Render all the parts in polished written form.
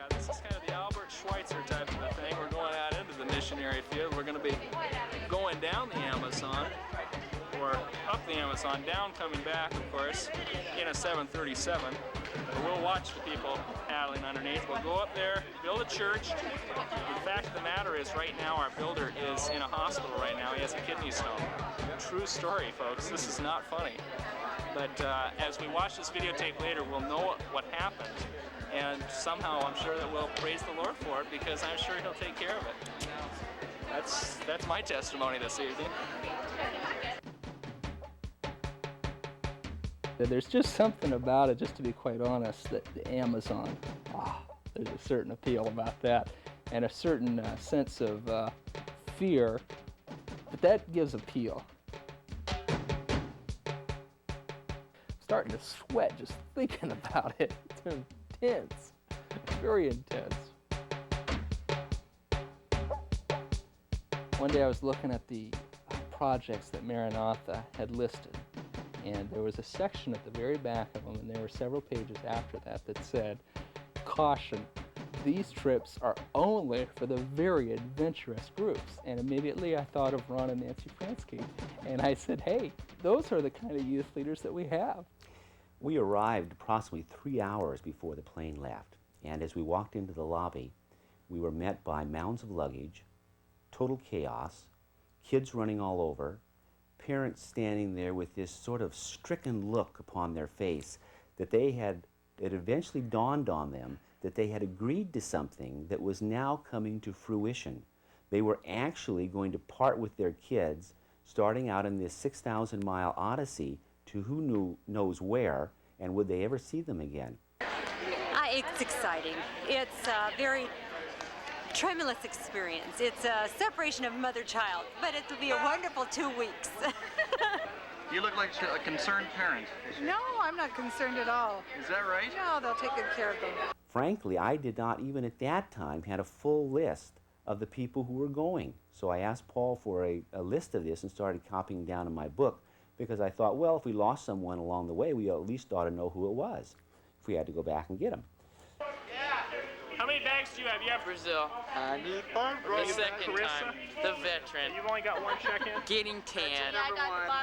This is kind of the Albert Schweitzer type of a thing. We're going out into the missionary field. We're going to be going down the Amazon, or up the Amazon, down coming back, of course, in a 737. We'll watch the people paddling underneath. We'll go up there, build a church. The fact of the matter is, right now, our builder is in a hospital right now. He has a kidney stone. True story, folks. This is not funny. But as we watch this videotape later, we'll know what happened. And somehow I'm sure that we'll praise the Lord for it, because I'm sure He'll take care of it. That's my testimony this evening. There's just something about it, just to be quite honest, that the Amazon, there's a certain appeal about that, and a certain sense of fear, but that gives appeal. I'm starting to sweat just thinking about it. It's intense, very intense. One day I was looking at the projects that Maranatha had listed, and there was a section at the very back of them, and there were several pages after that that said, "Caution, these trips are only for the very adventurous groups." And immediately I thought of Ron and Nancy Fransky, and I said, hey, those are the kind of youth leaders that we have. We arrived approximately 3 hours before the plane left, and as we walked into the lobby, we were met by mounds of luggage, total chaos, kids running all over, parents standing there with this sort of stricken look upon their face that it eventually dawned on them that they had agreed to something that was now coming to fruition. They were actually going to part with their kids, starting out in this 6,000-mile odyssey to who knows where, and would they ever see them again? It's exciting. It's a very tremulous experience. It's a separation of mother-child, but it'll be a wonderful 2 weeks. You look like a concerned parent. No, I'm not concerned at all. Is that right? No, they'll take good care of them. Frankly, I did not even at that time had a full list of the people who were going. So I asked Paul for a list of this and started copying down in my book, because I thought, well, if we lost someone along the way, we at least ought to know who it was if we had to go back and get them. How many bags do you have? You have Brazil. I need one. The second time. The veteran. You've only got one check-in? Getting tan.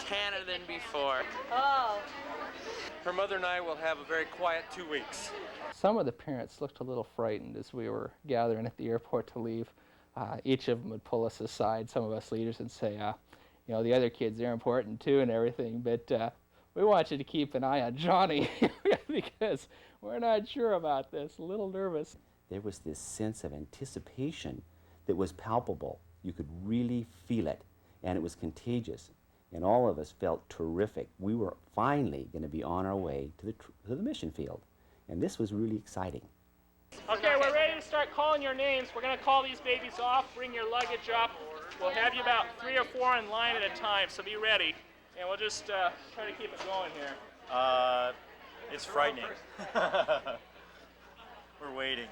Tanner than before. Oh. Her mother and I will have a very quiet 2 weeks. Some of the parents looked a little frightened as we were gathering at the airport to leave. Each of them would pull us aside, some of us leaders, and say, you know, the other kids, they're important too and everything, but we want you to keep an eye on Johnny because we're not sure about this, a little nervous. There was this sense of anticipation that was palpable. You could really feel it, and it was contagious, and all of us felt terrific. We were finally going to be on our way to the mission field, and this was really exciting. Okay, we're ready to start calling your names. We're going to call these babies off, bring your luggage up. We'll have you about 3 or 4 in line at a time, so be ready. And we'll just try to keep it going here. It's frightening. We're waiting.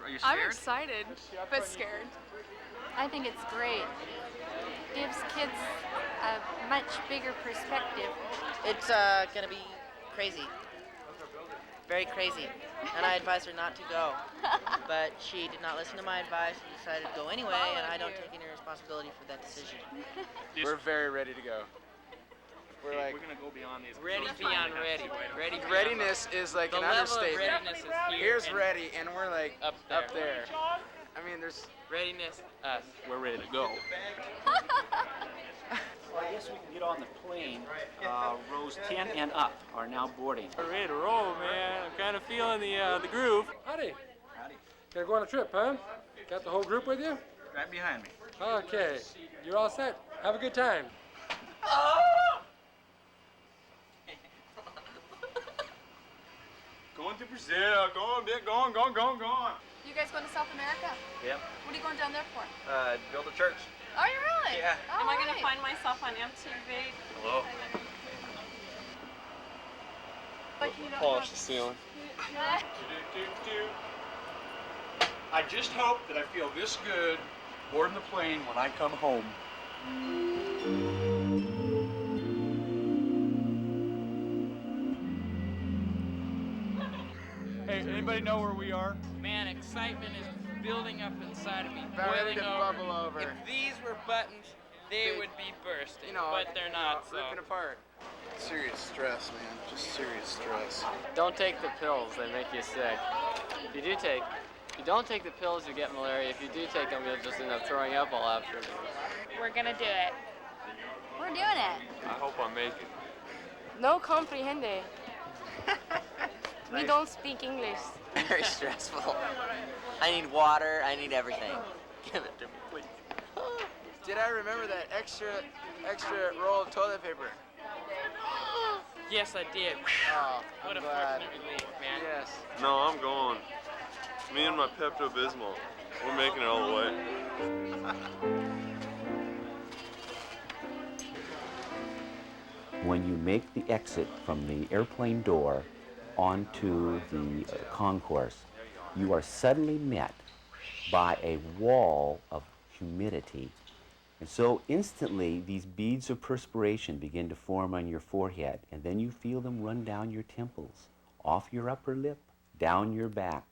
Are you scared? I'm excited, but scared. I think it's great. Gives kids a much bigger perspective. It's going to be crazy. Very crazy. And I advised her not to go. But she did not listen to my advice and decided to go anyway, and I don't take any responsibility for that decision. We're very ready to go. We're going to go beyond these. Ready beyond ready. Ready beyond Readiness is like the an level understatement. of readiness is here. Here's and ready, and we're like up there. I mean, there's Readiness, us. We're ready to go. Well, I guess we can get on the plane. Rows 10 and up are now boarding. We're ready to roll, man. I'm kind of feeling the groove. Howdy. Gonna go on a trip, huh? Got the whole group with you? Right behind me. Okay. You're all set. Have a good time. Going to Brazil. Going. You guys going to South America? Yep. What are you going down there for? Build a church. Are you really? Yeah. Am I going to find myself on MTV? Hello. Polish the ceiling. I just hope that I feel this good boarding the plane when I come home. Hey, anybody know where we are? Man, excitement is building up inside of me, Ready boiling to over. bubble over. If these were buttons, they would be bursting, but they're not. So. Ripping apart. Serious stress, man. Just serious stress. Don't take the pills; they make you sick. If you don't take the pills, you get malaria. If you do take them, you'll just end up throwing up all afternoon. We're gonna do it. We're doing it. I hope I make it. No comprehende. We don't speak English. Very stressful. I need water. I need everything. Give it to me, please. Did I remember that extra roll of toilet paper? Yes, I did. Oh, What a glad. fortunate relief, man. Yes. No, I'm going. Me and my Pepto-Bismol. We're making it all the way. When you make the exit from the airplane door onto the concourse, you are suddenly met by a wall of humidity. And so instantly these beads of perspiration begin to form on your forehead, and then you feel them run down your temples, off your upper lip, down your back,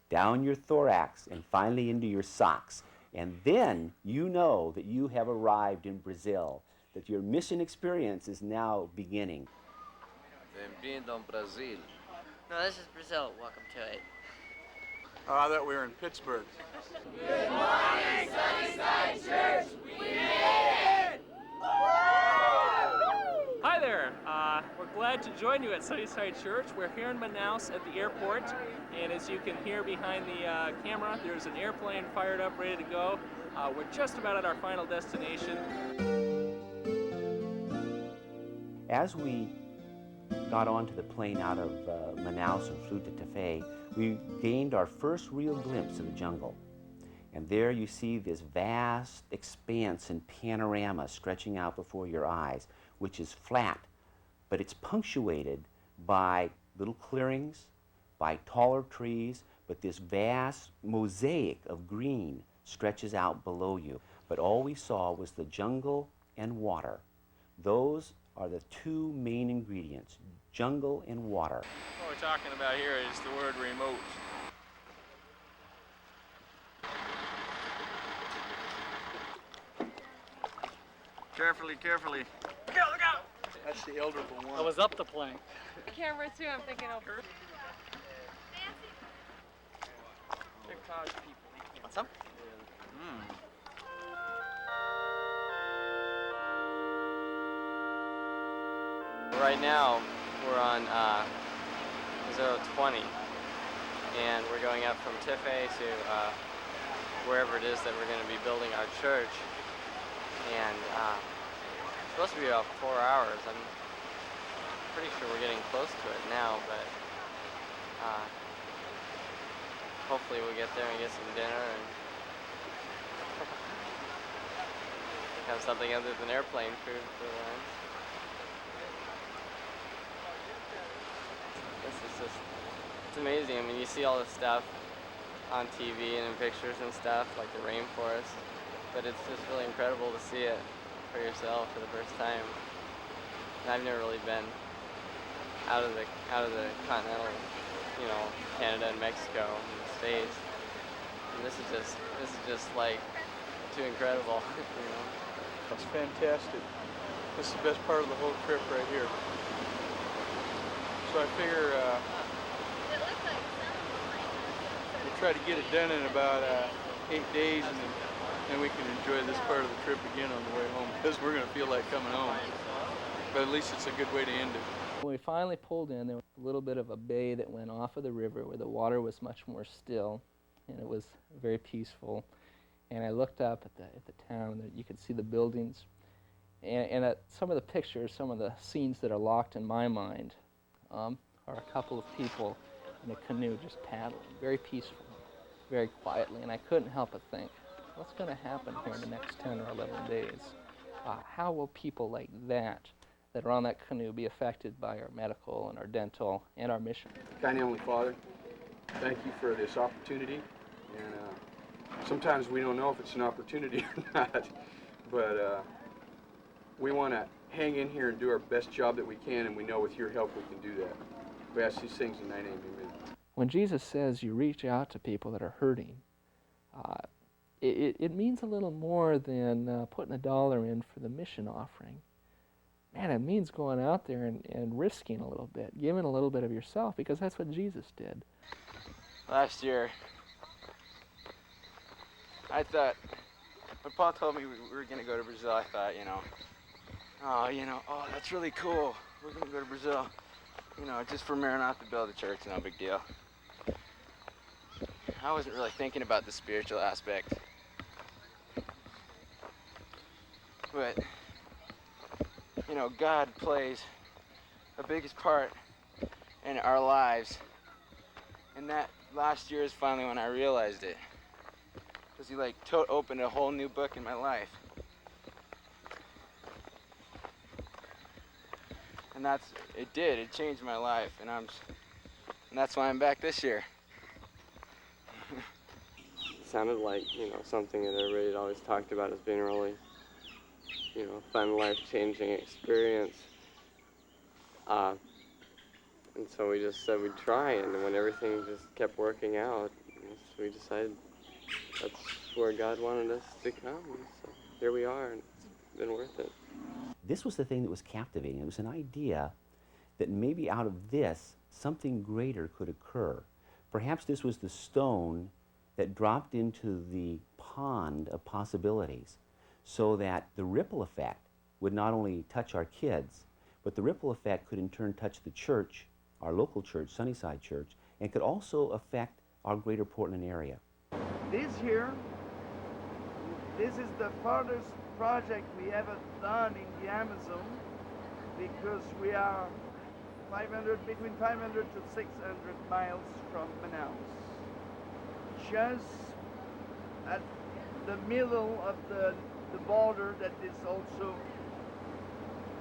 down your thorax, and finally into your socks. And then you know that you have arrived in Brazil, that your mission experience is now beginning. Bem-vindo ao Brasil. No, this is Brazil. Welcome to it. Oh, I thought we were in Pittsburgh. Good morning, Sunnyside Church. We made it! Hi there. We're glad to join you at Sunnyside Church. We're here in Manaus at the airport, and as you can hear behind the camera, there's an airplane fired up, ready to go. We're just about at our final destination. As we got onto the plane out of Manaus and flew to Tafé, we gained our first real glimpse of the jungle. And there you see this vast expanse and panorama stretching out before your eyes, which is flat, but it's punctuated by little clearings, by taller trees, but this vast mosaic of green stretches out below you. But all we saw was the jungle and water. Those are the two main ingredients, jungle and water. What we're talking about here is the word remote. Carefully, carefully. Look out, look out! That's the elderful one. I was up the plank. The camera too, I'm thinking over. They're college people. Want some? Right now, we're on 020, and we're going up from Tafé to wherever it is that we're going to be building our church. And it's supposed to be about 4 hours. I'm pretty sure we're getting close to it now, but hopefully we'll get there and get some dinner and have something other than airplane food for lunch. It's amazing. I mean, you see all this stuff on TV and in pictures and stuff, like the rainforest, but it's just really incredible to see it for yourself for the first time. And I've never really been out of the continental, Canada and Mexico and the States. And this is just like too incredible, It's fantastic. This is the best part of the whole trip right here. So I figure we'll try to get it done in about 8 days, and then we can enjoy this part of the trip again on the way home, because we're going to feel like coming home. But at least it's a good way to end it. When we finally pulled in, there was a little bit of a bay that went off of the river where the water was much more still, and it was very peaceful. And I looked up at the town, that you could see the buildings, and at some of the pictures, some of the scenes that are locked in my mind are a couple of people in a canoe just paddling, very peaceful, very quietly, and I couldn't help but think, what's going to happen here in the next 10 or 11 days? How will people like that that are on that canoe be affected by our medical and our dental and our mission. Kind Heavenly Father, thank you for this opportunity. And sometimes we don't know if it's an opportunity or not, but we want to hang in here and do our best job that we can, and we know with your help we can do that. We ask these things in thy name, amen. When Jesus says you reach out to people that are hurting, it means a little more than putting $1 in for the mission offering. Man, it means going out there and risking a little bit, giving a little bit of yourself, because that's what Jesus did. Last year, I thought, when Paul told me we were going to go to Brazil, I thought, oh, that's really cool. We're going to go to Brazil, just for Maranatha to build a church, no big deal. I wasn't really thinking about the spiritual aspect. But, God plays the biggest part in our lives. And that last year is finally when I realized it. Because he opened a whole new book in my life. And it changed my life. And that's why I'm back this year. Sounded like, something that everybody had always talked about as being a really, fun, life-changing experience. And so we just said we'd try, and when everything just kept working out, we decided that's where God wanted us to come. So here we are, and it's been worth it. This was the thing that was captivating. It was an idea that maybe out of this, something greater could occur. Perhaps this was the stone that dropped into the pond of possibilities, so that the ripple effect would not only touch our kids, but the ripple effect could in turn touch the church, our local church, Sunnyside Church, and could also affect our greater Portland area. This is the farthest project we ever done in the Amazon, because we are between 500 to 600 miles from Manaus. Just at the middle of the border that is also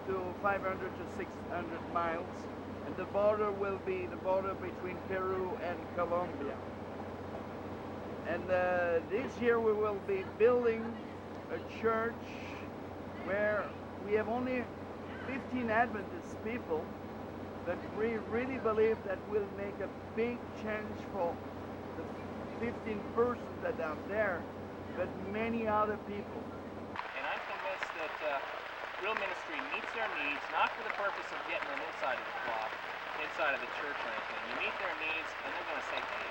to 500 to 600 miles, and the border will be the border between Peru and Colombia. And this year we will be building a church where we have only 15 Adventist people, but we really believe that will make a big change for the 15 persons that are there, but many other people. And I'm convinced that real ministry meets their needs, not for the purpose of getting them inside of the cloth, inside of the church or anything. You meet their needs, and they're going to say, hey,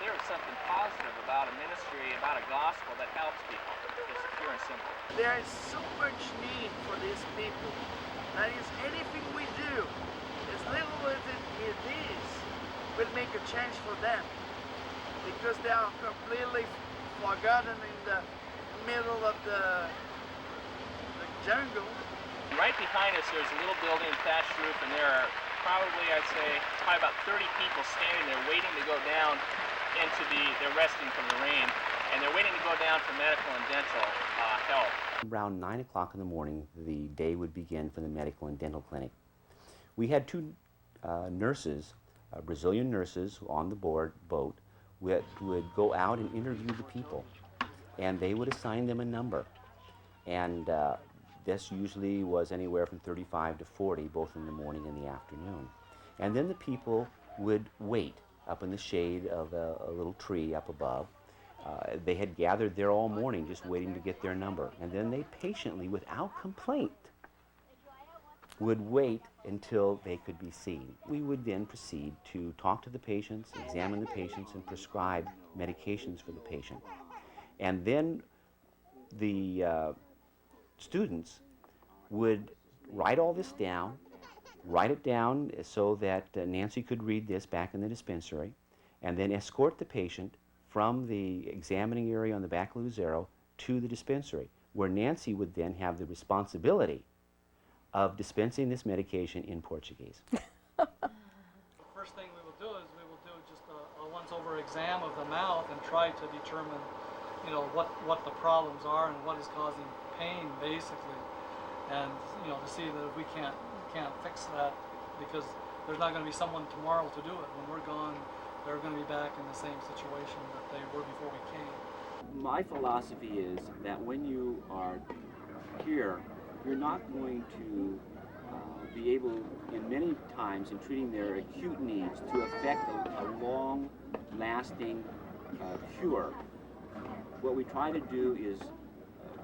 there is something positive about a ministry, about a gospel that helps people. It's pure and simple. There is so much need for these people. That is, anything we do, as little as it is, will make a change for them. Because they are completely forgotten in the middle of the jungle. Right behind us there's a little building, thatched roof, and there are probably, I'd say, about 30 people standing there waiting to go down into they're resting from the rain, and they're waiting to go down for medical and dental help. Around 9 o'clock in the morning, the day would begin for the medical and dental clinic. We had two nurses, Brazilian nurses on the boat, would go out and interview the people, and they would assign them a number. And this usually was anywhere from 35 to 40, both in the morning and the afternoon. And then the people would wait up in the shade of a little tree up above. They had gathered there all morning just waiting to get their number. And then they patiently, without complaint, would wait until they could be seen. We would then proceed to talk to the patients, examine the patients, and prescribe medications for the patient. And then the students would write all this down, write it down so that Nancy could read this back in the dispensary, and then escort the patient from the examining area on the back of Luzero to the dispensary, where Nancy would then have the responsibility of dispensing this medication in Portuguese. The first thing we will do is we will do just a once-over exam of the mouth and try to determine, what the problems are and what is causing pain, basically. and to see that if we can't fix that, because there's not going to be someone tomorrow to do it. When we're gone, they're going to be back in the same situation that they were before we came. My philosophy is that when you are here, you're not going to be able, in many times, in treating their acute needs, to affect a long-lasting cure. What we try to do is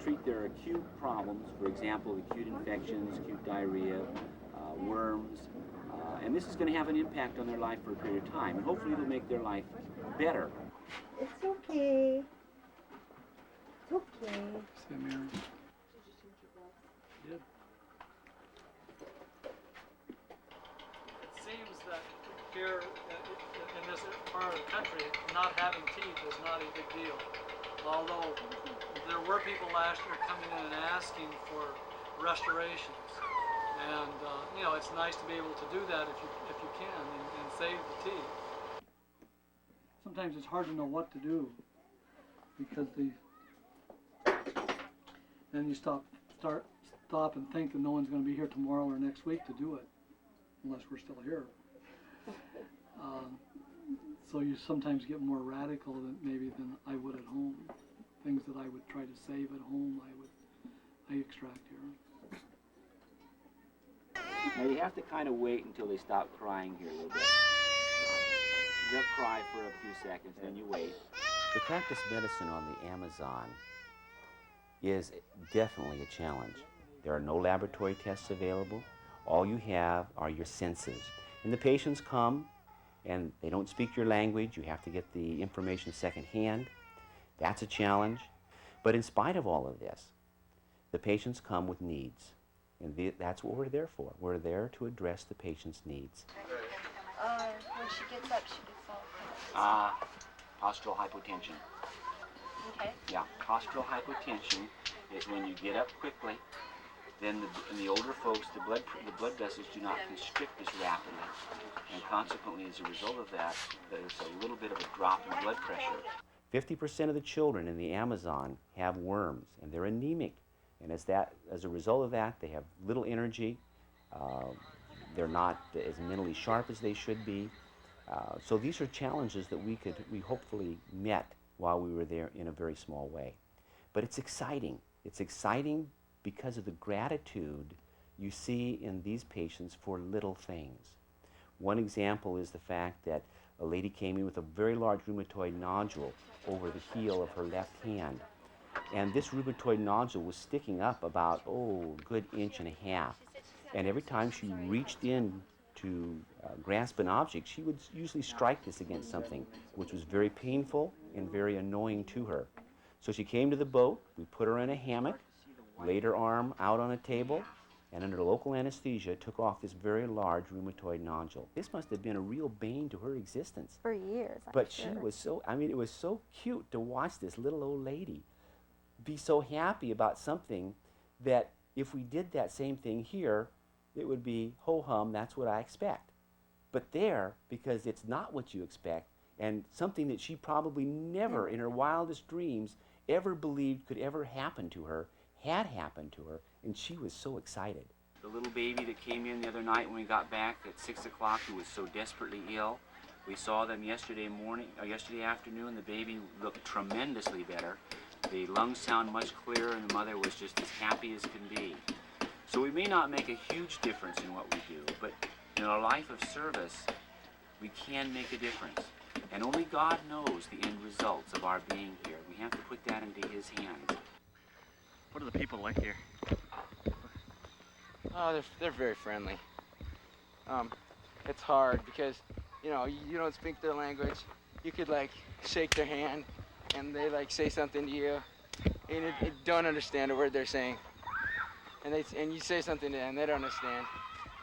treat their acute problems, for example, acute infections, acute diarrhea, worms, and this is going to have an impact on their life for a period of time, and hopefully it'll make their life better. It's okay. It's okay. See, Mary. It seems that here in this part of the country, not having teeth is not a big deal. Although there were people last year coming in and asking for restorations. And it's nice to be able to do that if you can and save the teeth. Sometimes it's hard to know what to do because then you stop and think that no one's going to be here tomorrow or next week to do it, unless we're still here. So you sometimes get more radical than I would at home. Things that I would try to save at home, I extract here. Now you have to kind of wait until they stop crying here a little bit. They'll cry for a few seconds, then you wait. The practice medicine on the Amazon is definitely a challenge. There are no laboratory tests available. All you have are your senses. And the patients come and they don't speak your language. You have to get the information secondhand. That's a challenge. But in spite of all of this, the patients come with needs. And that's what we're there for. We're there to address the patient's needs. When she gets up, she gets all Postural hypotension. Okay. Yeah, postural hypotension is when you get up quickly. Then in the older folks, the blood vessels do not constrict as rapidly. And consequently, as a result of that, there's a little bit of a drop in blood pressure. 50% of the children in the Amazon have worms, and they're anemic. And as a result of that, they have little energy. They're not as mentally sharp as they should be. So these are challenges that we hopefully met while we were there in a very small way. But it's exciting. It's exciting because of the gratitude you see in these patients for little things. One example is the fact that a lady came in with a very large rheumatoid nodule over the heel of her left hand. And this rheumatoid nodule was sticking up about, a good inch and a half. And every time she reached in to grasp an object, she would usually strike this against something, which was very painful and very annoying to her. So she came to the boat, we put her in a hammock, laid her arm out on a table, and under local anesthesia took off this very large rheumatoid nodule. This must have been a real bane to her existence. For years, But she was it was so cute to watch this little old lady be so happy about something that if we did that same thing here, it would be, ho-hum, that's what I expect. But there, because it's not what you expect, and something that she probably never in her wildest dreams ever believed could ever happen to her, had happened to her, and she was so excited. The little baby that came in the other night when we got back at 6 o'clock who was so desperately ill, we saw them yesterday afternoon. The baby looked tremendously better. The lungs sound much clearer, and the mother was just as happy as can be. So we may not make a huge difference in what we do, but in a life of service, we can make a difference. And only God knows the end results of our being here. We have to put that into His hands. What are the people like here? Oh, they're very friendly. It's hard because, you don't speak their language. You could, shake their hand, and they, say something to you, and you don't understand a word they're saying. And you say something to them, they don't understand.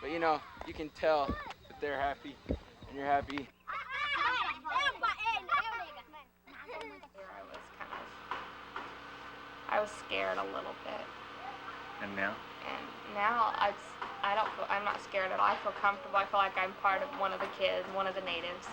But, you can tell that they're happy, and you're happy. I was scared a little bit. And now? And now I'm not scared at all. I feel comfortable. I feel like I'm part of one of the kids, one of the natives.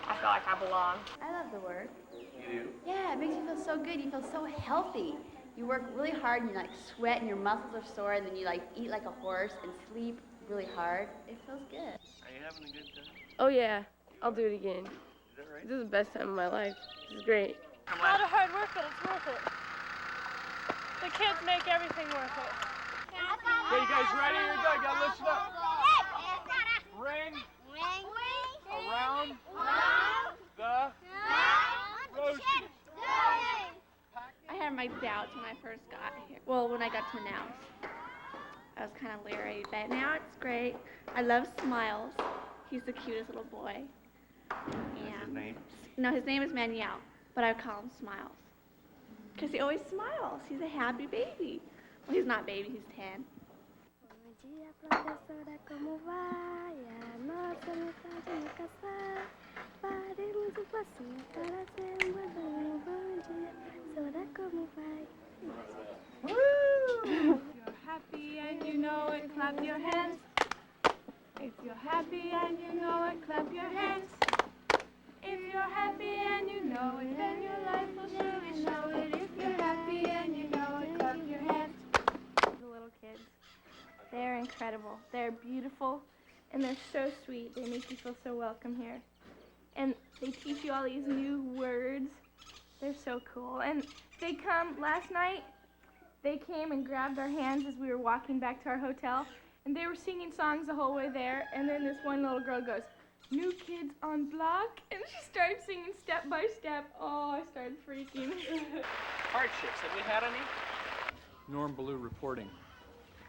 I feel like I belong. I love the work. You do? Yeah, it makes you feel so good. You feel so healthy. you work really hard and you like sweat and your muscles are sore, and then you like eat like a horse and sleep really hard. It feels good. Are you having a good time? Oh yeah, I'll do it again. Is that right? This is the best time of my life. This is great. A lot of hard work, but it's worth it. The kids make everything worth it. Okay, you guys ready? Here we go. You gotta listen up. Ring around the rosy. I had my doubts when I first got here. Well, when I got to Manaus, I was kind of leery, but now it's great. I love Smiles. He's the cutest little boy. What's his name? No, his name is Manuel, but I call him Smiles. Because he always smiles. He's a happy baby. Well, he's not baby, he's 10. Bom dia, professora, como vai? A nossa mensagem nunca sai. Paremos um passinho para ser uma dama. Bom dia, professora, como vai? If you're happy and you know it, clap your hands. If you're happy and you know it, clap your hands. If you're happy and you know it, then your life will surely show it. If you're happy and you know it, clap your hands. The little kids, they're incredible. They're beautiful, and they're so sweet. They make you feel so welcome here. And they teach you all these new words. They're so cool. And they come, last night, they came and grabbed our hands as we were walking back to our hotel, and they were singing songs the whole way there, and then this one little girl goes, "New Kids on Block," and she started singing step by step. Oh, I started freaking. Hardships, have we had any? Norm Ballou reporting.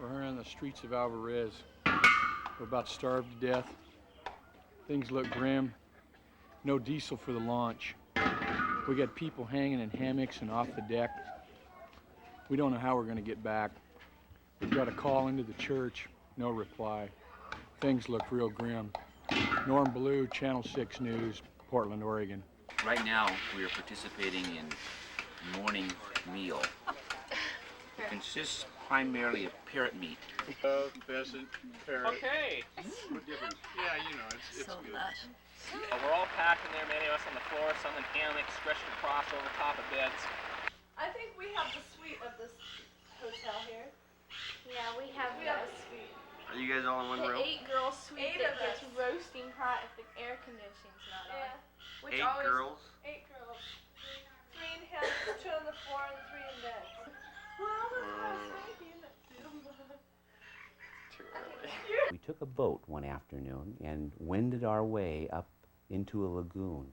We're here on the streets of Alvarez. We're about starved to death. Things look grim. No diesel for the launch. We got people hanging in hammocks and off the deck. We don't know how we're going to get back. We've got a call into the church. No reply. Things look real grim. Norm Ballou, Channel 6 News, Portland, Oregon. Right now, we are participating in morning meal. It consists primarily of parrot meat. Pheasant, parrot. Okay. What difference? Yeah, you know, it's good. We're all packing there, many of us on the floor, some in hammocks, stretched across over top of beds. I think we have the suite of this hotel here. Yeah, we have a suite. Are you guys all in one The room? 8-girl suite 8 that of gets us. roasting hot if the air conditioning's not on. Which 8 always, girls? 8 girls. 3 in hammocks, 2 on the floor, and 3 in bed. Well, that's kind of sleepy, isn't it? Too early. We took a boat one afternoon and wended our way up into a lagoon.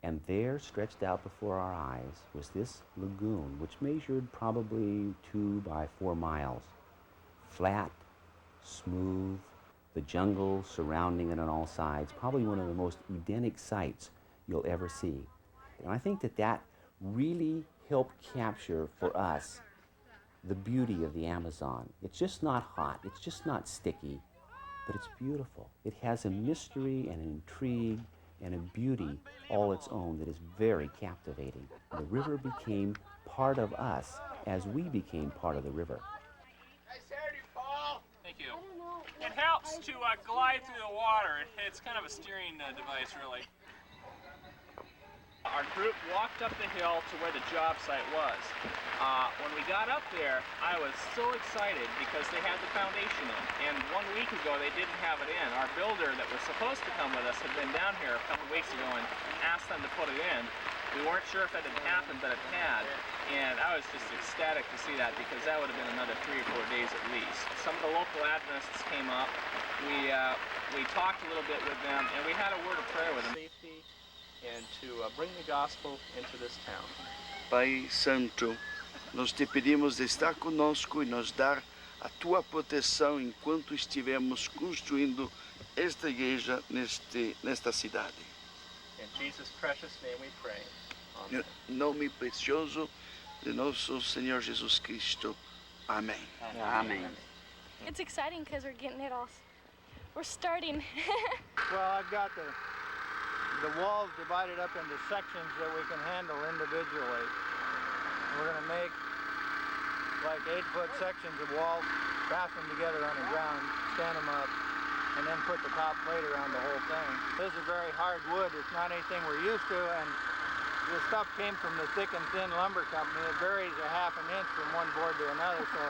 And there, stretched out before our eyes, was this lagoon, which measured probably 2 by 4 miles. Flat, smooth, the jungle surrounding it on all sides, probably one of the most Edenic sights you'll ever see. And I think that that really helped capture for us the beauty of the Amazon. It's just not hot, it's just not sticky, but it's beautiful. It has a mystery and an intrigue and a beauty all its own that is very captivating. The river became part of us as we became part of the river. Thank you. It helps to glide through the water. It's kind of a steering device, really. Our group walked up the hill to where the job site was. When we got up there, I was so excited because they had the foundation in. And 1 week ago, they didn't have it in. Our builder that was supposed to come with us had been down here a couple weeks ago and asked them to put it in. We weren't sure if that had happened, but it had. And I was just ecstatic to see that because that would have been another 3 or 4 days at least. Some of the local Adventists came up. We talked a little bit with them, and we had a word of prayer with them. Safety and to bring the gospel into this town. Pai Santo, nós te pedimos de estar conosco e nos dar a tua proteção enquanto estivermos construindo esta igreja nesta cidade. In Jesus' precious name we pray. Amen. Em nome precioso de nosso Senhor Jesus Cristo. Amém. Amen. It's exciting because we're getting it all. We're starting. Well, I've got the walls divided up into sections that we can handle individually. We're going to make like 8-foot sections of walls, fasten them together on the ground, stand them up, and then put the top plate around the whole thing. This is very hard wood. It's not anything we're used to, and the stuff came from the Thick and Thin Lumber Company. It varies a half an inch from one board to another, so,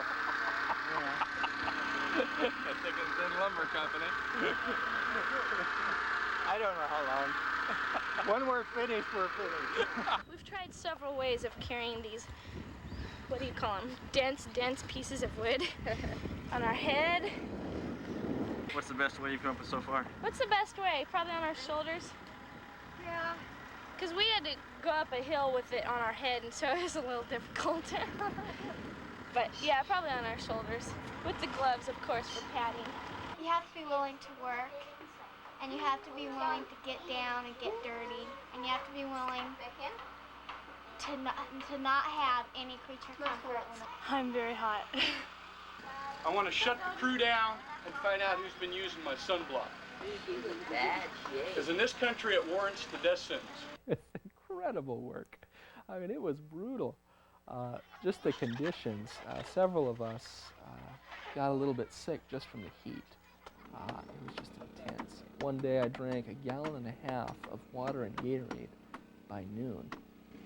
you know. The Thick and Thin Lumber Company. I don't know how long. When we're finished, we're finished. We've tried several ways of carrying these, what do you call them, dense pieces of wood on our head. What's the best way you've come up with so far? What's the best way? Probably on our shoulders. Yeah. Because we had to go up a hill with it on our head, and so it was a little difficult. But yeah, probably on our shoulders. With the gloves, of course, for padding. You have to be willing to work, and you have to be willing to get down and get dirty, and you have to be willing to not have any creature comforts. I'm very hot. I want to shut the crew down and find out who's been using my sunblock. Because in this country, it warrants the death sentence. It's incredible work. I mean, it was brutal. Just the conditions. Several of us got a little bit sick just from the heat. It was just intense. One day I drank 1.5 gallons of water and Gatorade by noon.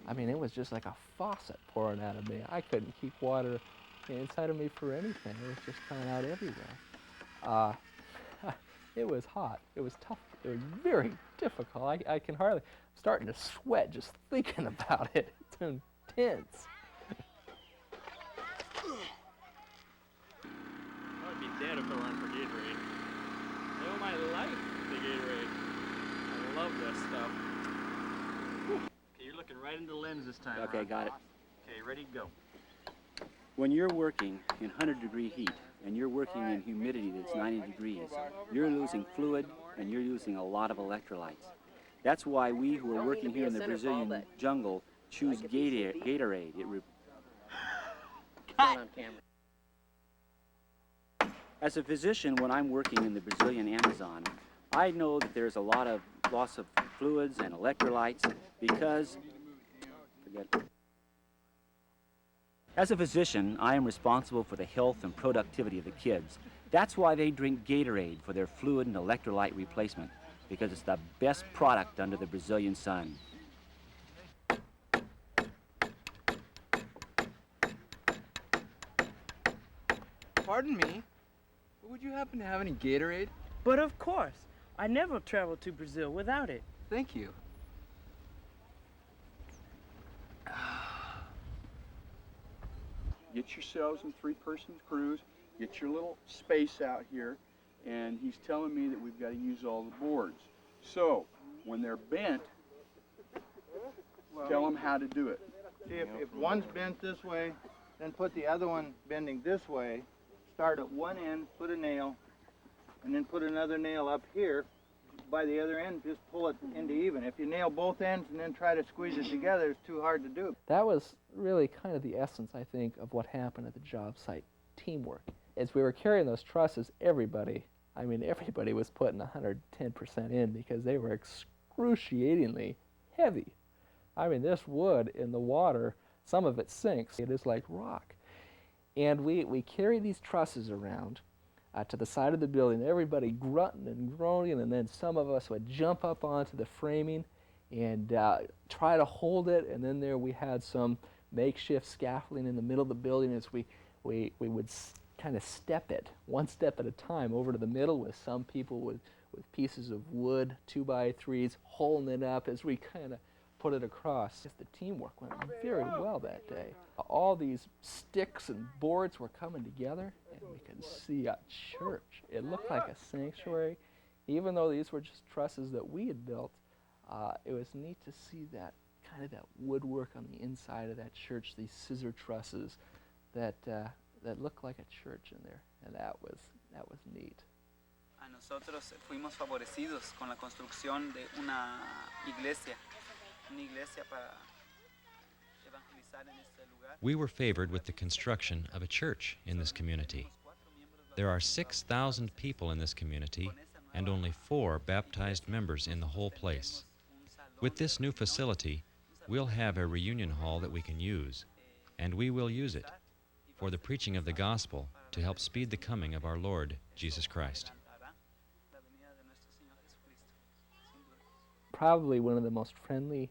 I mean, it was just like a faucet pouring out of me. I couldn't keep water inside of me for anything. It was just coming out everywhere. It was hot. It was tough. It was very difficult. I can hardly, I'm starting to sweat just thinking about it. It's intense. I'd be dead if it weren't for Gatorade. I owe my life to Gatorade. I love this stuff. Okay, you're looking right into the lens this time. Okay, Ron. got it. Okay, ready to go. When you're working in 100-degree heat and you're working in humidity that's 90 degrees, you're losing fluid and you're using a lot of electrolytes. That's why we who are working here in the Brazilian jungle choose Gatorade. As a physician, when I'm working in the Brazilian Amazon, I know that there's a lot of loss of fluids and electrolytes because, As a physician, I am responsible for the health and productivity of the kids. That's why they drink Gatorade for their fluid and electrolyte replacement, because it's the best product under the Brazilian sun. Pardon me, but would you happen to have any Gatorade? But of course. I never traveled to Brazil without it. Thank you. Get yourselves in 3-person crews, get your little space out here, and he's telling me that we've got to use all the boards. So, when they're bent, tell them how to do it. See, if one's bent this way, then put the other one bending this way, start at one end, put a nail, and then put another nail up here. By the other end, just pull it into even. If you nail both ends and then try to squeeze it together, it's too hard to do. That was really kind of the essence, I think, of what happened at the job site, teamwork. As we were carrying those trusses, everybody was putting 110% in because they were excruciatingly heavy. I mean, this wood in the water, some of it sinks. It is like rock. And we carry these trusses around to the side of the building, everybody grunting and groaning, and then some of us would jump up onto the framing and try to hold it, and then there we had some makeshift scaffolding in the middle of the building as we would kind of step it, one step at a time, over to the middle with some people with pieces of wood, 2x3s, holding it up as we kind of put it across. Just the teamwork went very well that day. All these sticks and boards were coming together, and we could see a church. It looked like a sanctuary. Even though these were just trusses that we had built, it was neat to see that kind of that woodwork on the inside of that church, these scissor trusses that looked like a church in there, and that was neat. A nosotros fuimos favorecidos con la construcción de una iglesia para evangelizar en este lugar. We were favored with the construction of a church in this community. There are 6,000 people in this community and only 4 baptized members in the whole place. With this new facility, we'll have a reunion hall that we can use, and we will use it for the preaching of the gospel to help speed the coming of our Lord Jesus Christ. Probably one of the most friendly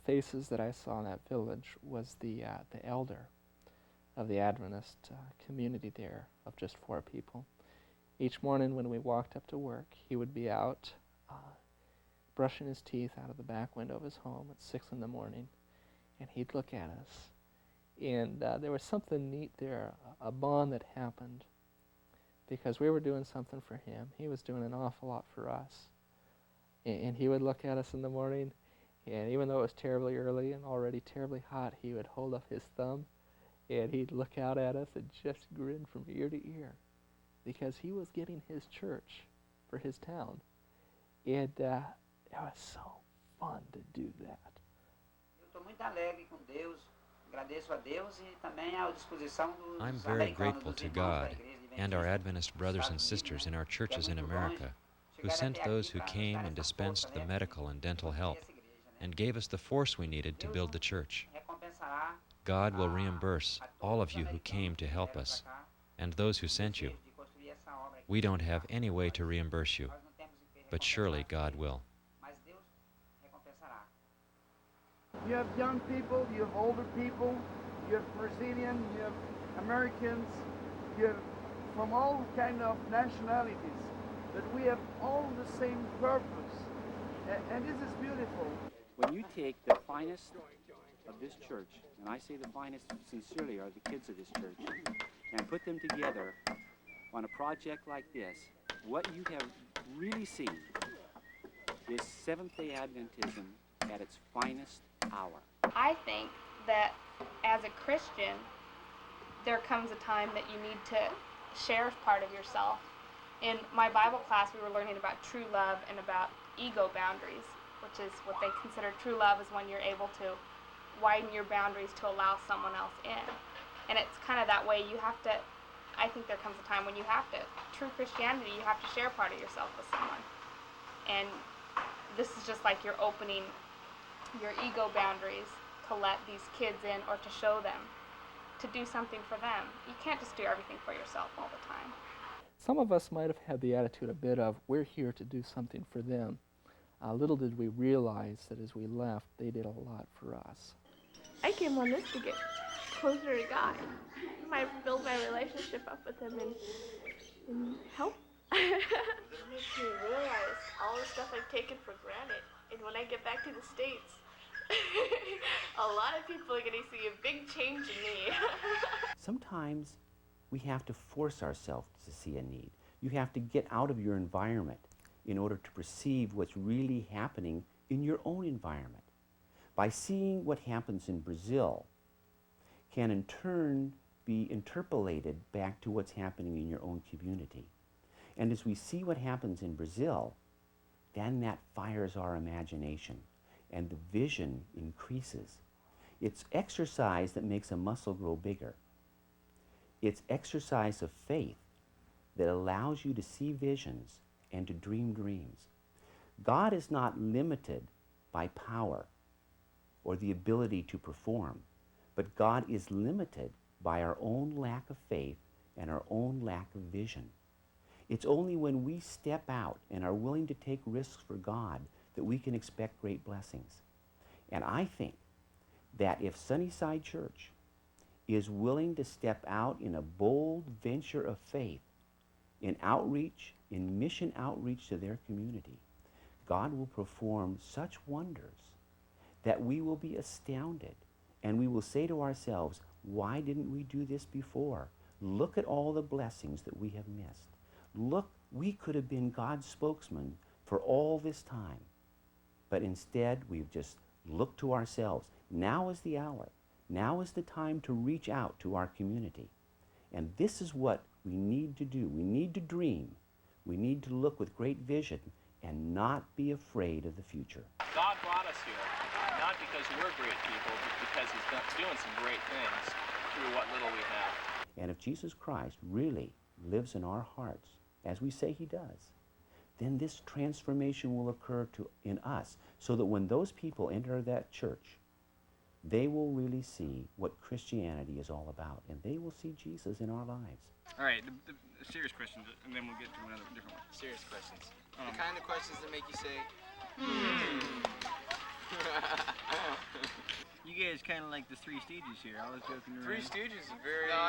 faces that I saw in that village was the elder of the Adventist community there of just 4 people. Each morning when we walked up to work, he would be out brushing his teeth out of the back window of his home at 6 in the morning, and he'd look at us. And there was something neat there, a bond that happened, because we were doing something for him. He was doing an awful lot for us. And he would look at us in the morning, and even though it was terribly early and already terribly hot, he would hold up his thumb, and he'd look out at us and just grin from ear to ear, because he was getting his church for his town. And it was so fun to do that. I'm very grateful to God and our Adventist brothers and sisters in our churches in America who sent those who came and dispensed the medical and dental help and gave us the force we needed to build the church. God will reimburse all of you who came to help us and those who sent you. We don't have any way to reimburse you, but surely God will. You have young people, you have older people, you have Brazilian, you have Americans, you have from all kind of nationalities, but we have all the same purpose, and this is beautiful. When you take the finest of this church, and I say the finest sincerely are the kids of this church, and put them together on a project like this, what you have really seen is Seventh-day Adventism at its finest hour. I think that as a Christian, there comes a time that you need to share part of yourself. In my Bible class, we were learning about true love and about ego boundaries, which is what they consider true love is when you're able to widen your boundaries to allow someone else in. And it's kind of that way you have to, I think there comes a time when you have to, true Christianity, you have to share part of yourself with someone. And this is just like you're opening your ego boundaries to let these kids in or to show them, to do something for them. You can't just do everything for yourself all the time. Some of us might have had the attitude a bit of, we're here to do something for them. Little did we realize that as we left, they did a lot for us. I came on this to get closer to God. Build my relationship up with Him and help. It makes me realize all the stuff I've taken for granted. And when I get back to the States, a lot of people are going to see a big change in me. Sometimes we have to force ourselves to see a need. You have to get out of your environment in order to perceive what's really happening in your own environment. By seeing what happens in Brazil can in turn be interpolated back to what's happening in your own community. And as we see what happens in Brazil, then that fires our imagination and the vision increases. It's exercise that makes a muscle grow bigger. It's exercise of faith that allows you to see visions and to dream dreams. God is not limited by power or the ability to perform, but God is limited by our own lack of faith and our own lack of vision. It's only when we step out and are willing to take risks for God that we can expect great blessings. And I think that if Sunnyside Church is willing to step out in a bold venture of faith, in outreach, in mission outreach to their community, God will perform such wonders that we will be astounded and we will say to ourselves, why didn't we do this before? Look at all the blessings that we have missed. Look, we could have been God's spokesman for all this time. But instead, we've just looked to ourselves. Now is the hour. Now is the time to reach out to our community. And this is what we need to do. We need to dream. We need to look with great vision and not be afraid of the future. God brought us here, not because we're great people, but because He's doing some great things through what little we have. And if Jesus Christ really lives in our hearts, as we say He does, then this transformation will occur in us, so that when those people enter that church, they will really see what Christianity is all about, and they will see Jesus in our lives. All right, the serious questions, and then we'll get to another different one. Serious questions. The kind of questions that make you say, You guys kind of like the Three Stooges here. I was joking around. Three Stooges is very... No.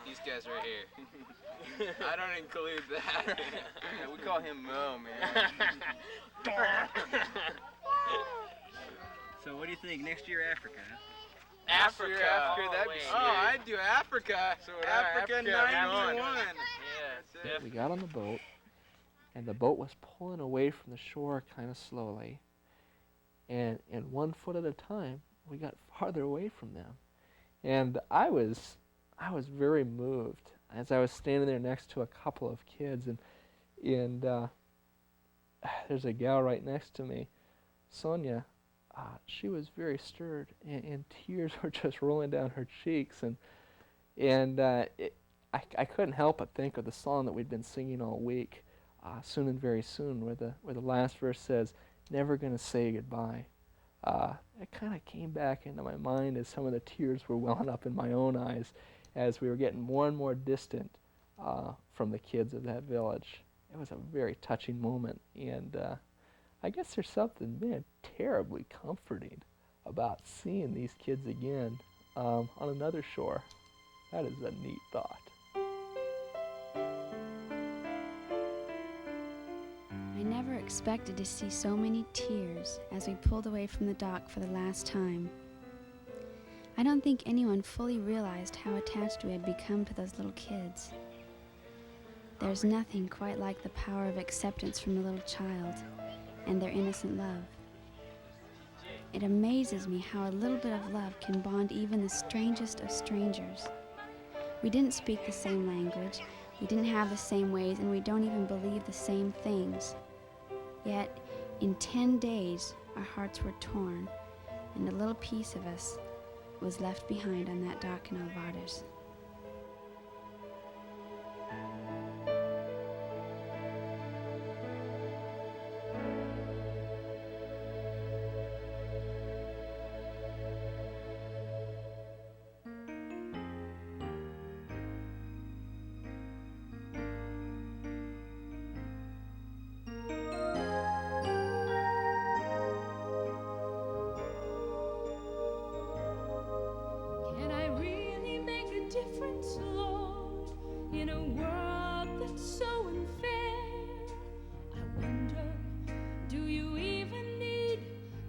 These guys right here. I don't include that. Yeah, we call him Mo, man. So what do you think? Next year, Africa, huh? Africa, that'd be sweet. Oh, I'd do Africa. So Africa 91. Yeah. We got on the boat, and the boat was pulling away from the shore kind of slowly. And 1 foot at a time, we got farther away from them. And I was very moved as I was standing there next to a couple of kids, and there's a gal right next to me, Sonia. She was very stirred, and tears were just rolling down her cheeks, and I couldn't help but think of the song that we'd been singing all week, Soon and Very Soon, where the last verse says, "Never gonna say goodbye." It kind of came back into my mind as some of the tears were welling up in my own eyes as we were getting more and more distant from the kids of that village. It was a very touching moment, and I guess there's something, man, terribly comforting about seeing these kids again on another shore. That is a neat thought. I never expected to see so many tears as we pulled away from the dock for the last time. I don't think anyone fully realized how attached we had become to those little kids. There's nothing quite like the power of acceptance from a little child and their innocent love. It amazes me how a little bit of love can bond even the strangest of strangers. We didn't speak the same language, we didn't have the same ways, and we don't even believe the same things. Yet, in 10 days, our hearts were torn, and a little piece of us was left behind on that dock in Alvarez. Can I really make a difference, Lord, in a world that's so unfair? I wonder, do you even need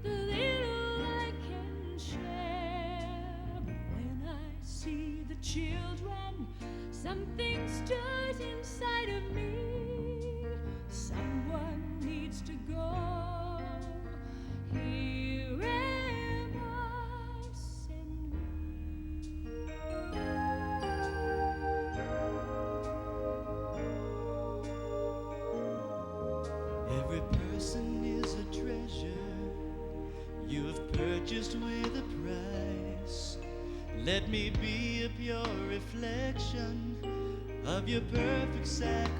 the little I can share? But when I see the children, something stirs inside of me. Someone needs to go. Here am I, send me. Every person is a treasure you've purchased with a price. Let me be a pure reflection of your perfect sacrifice.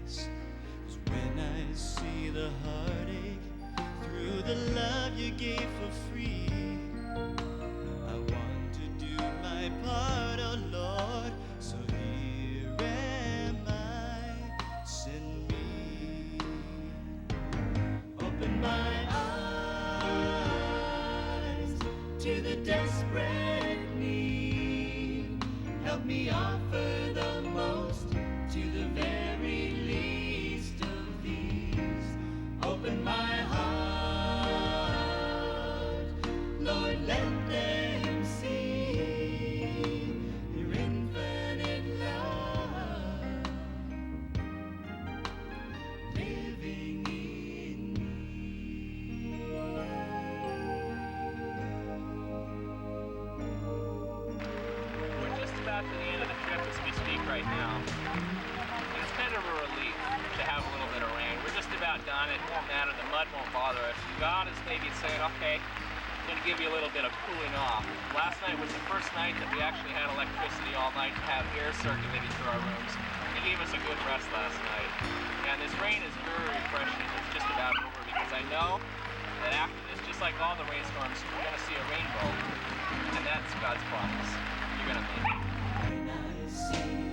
'Cause when I see the heartache through the love you gave for free, I want to do my part, oh Lord. So here am I, send me. Open my eyes to the desperate need. Help me offer the most to the very least of these. Open my heart, Lord, let them see your infinite love living in me. We're just about to the end of the trip as we speak right now. And it's kind of a relief to have a little bit of rain. We're just about done. It won't matter. The mud won't bother us. God is maybe saying, okay, I'm going to give you a little bit of cooling off. Last night was the first night that we actually had electricity all night to have air circulating through our rooms. He gave us a good rest last night. And this rain is very refreshing. It's just about over because I know that after this, just like all the rainstorms, we're going to see a rainbow. And that's God's promise. You're going to make it. When I see